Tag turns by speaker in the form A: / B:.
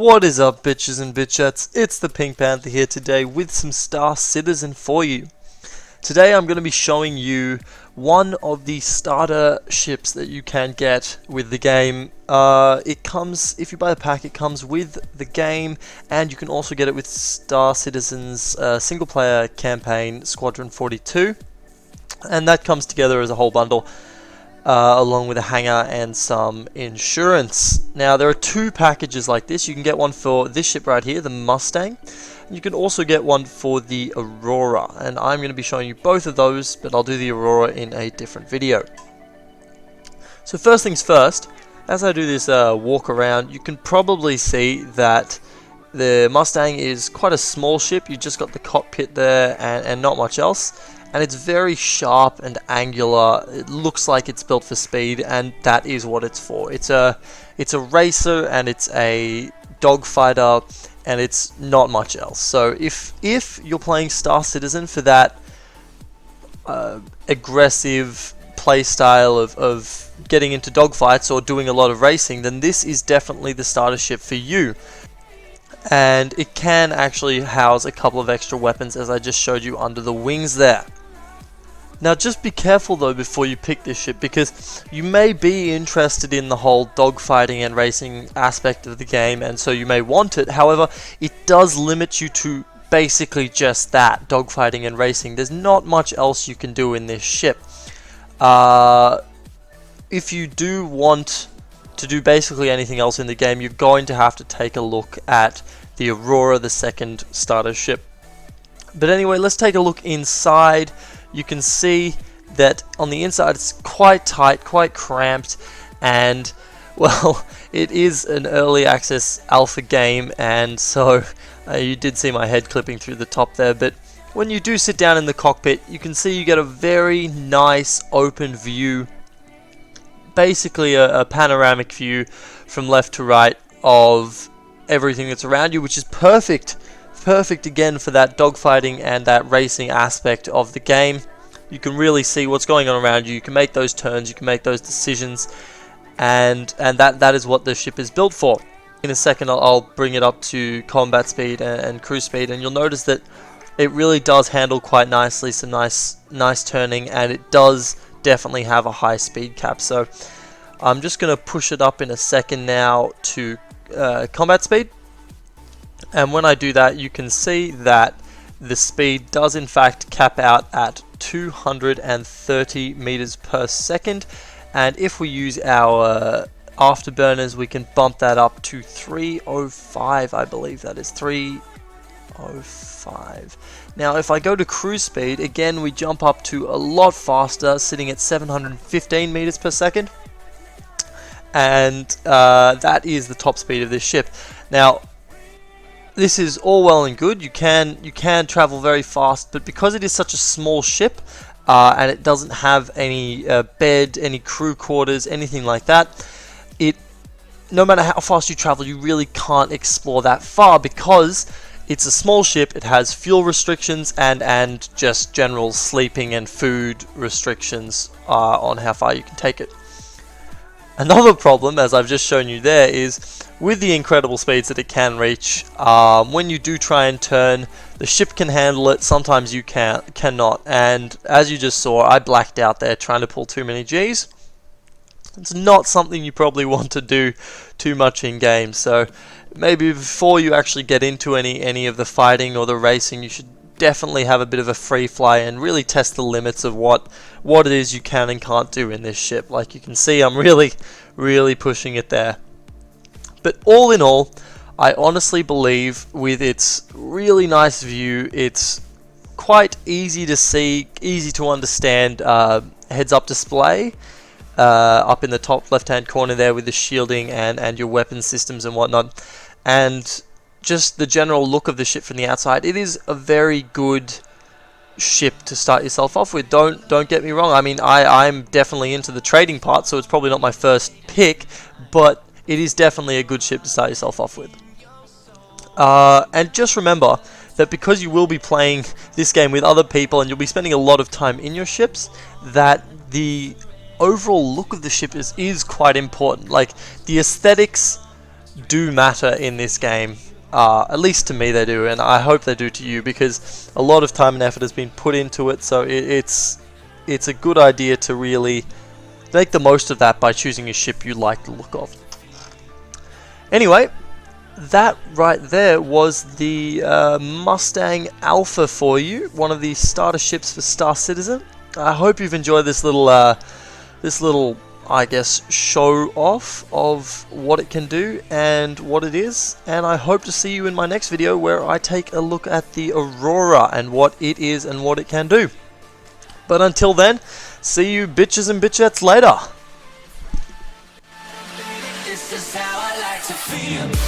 A: What is up, bitches and bitchettes? It's the Pink Panther here today with some Star Citizen for you. Today I'm going to be showing you one of the starter ships that you can get with the game. It comes, if you buy the pack, it comes with the game, and you can also get it with Star Citizen's single player campaign, Squadron 42. And that comes together as a whole bundle. Along with a hangar and some insurance. Now there are two packages like this. You can get one for this ship right here, the Mustang. You can also get one for the Aurora, and I'm going to be showing you both of those, but I'll do the Aurora in a different video. So first things first, as I do this walk around, you can probably see that the Mustang is quite a small ship. You just got the cockpit there and not much else. And it's very sharp and angular. It looks like it's built for speed, and that is what it's for. It's a racer, and it's a dogfighter, and it's not much else. So if you're playing Star Citizen for that aggressive play style of getting into dogfights or doing a lot of racing, then this is definitely the starter ship for you. And it can actually house a couple of extra weapons, as I just showed you under the wings there. Now just be careful though before you pick this ship, because you may be interested in the whole dogfighting and racing aspect of the game, and so you may want it. However, it does limit you to basically just that, dogfighting and racing. There's not much else you can do in this ship. If you do want to do basically anything else in the game, you're going to have to take a look at the Aurora, the second starter ship. But anyway, let's take a look inside. You can see that on the inside it's quite tight, quite cramped, and well, it is an early access alpha game, and so you did see my head clipping through the top there. But when you do sit down in the cockpit, you can see you get a very nice open view, basically a panoramic view from left to right of everything that's around you, which is perfect again for that dogfighting and that racing aspect of the game. You can really see what's going on around you. You can make those turns, you can make those decisions, and that is what the ship is built for. In a second I'll bring it up to combat speed and cruise speed, and you'll notice that it really does handle quite nicely, some nice turning, and it does definitely have a high speed cap. So I'm just going to push it up in a second now to combat speed, and when I do that, you can see that the speed does in fact cap out at 230 meters per second, and if we use our afterburners, we can bump that up to 305. I believe that is 305. Now if I go to cruise speed, again we jump up to a lot faster, sitting at 715 meters per second, and that is the top speed of this ship. Now this is all well and good. You can travel very fast, but because it is such a small ship and it doesn't have any bed, any crew quarters, anything like that, no matter how fast you travel, you really can't explore that far, because it's a small ship. It has fuel restrictions and just general sleeping and food restrictions on how far you can take it. Another problem, as I've just shown you there, is with the incredible speeds that it can reach, when you do try and turn, the ship can handle it, sometimes you cannot, and as you just saw, I blacked out there trying to pull too many Gs. It's not something you probably want to do too much in game, so maybe before you actually get into any of the fighting or the racing, you should definitely have a bit of a free fly and really test the limits of what it is you can and can't do in this ship. Like you can see, I'm really pushing it there. But all in all, I honestly believe with its really nice view, it's quite easy to see, easy to understand heads-up display up in the top left-hand corner there with the shielding and your weapon systems and whatnot, and just the general look of the ship from the outside. It is a very good ship to start yourself off with. Don't get me wrong. I mean, I'm definitely into the trading part, so it's probably not my first pick, but it is definitely a good ship to start yourself off with. And just remember that because you will be playing this game with other people and you'll be spending a lot of time in your ships, that the overall look of the ship is quite important. Like the aesthetics do matter in this game. At least to me they do, and I hope they do to you, because a lot of time and effort has been put into it, so it's a good idea to really make the most of that by choosing a ship you like the look of. Anyway, that right there was the Mustang Alpha for you, one of the starter ships for Star Citizen. I hope you've enjoyed this little I guess, show off of what it can do and what it is, and I hope to see you in my next video where I take a look at the Aurora and what it is and what it can do. But until then, see you bitches and bitchettes later.
B: This is how I like to feel.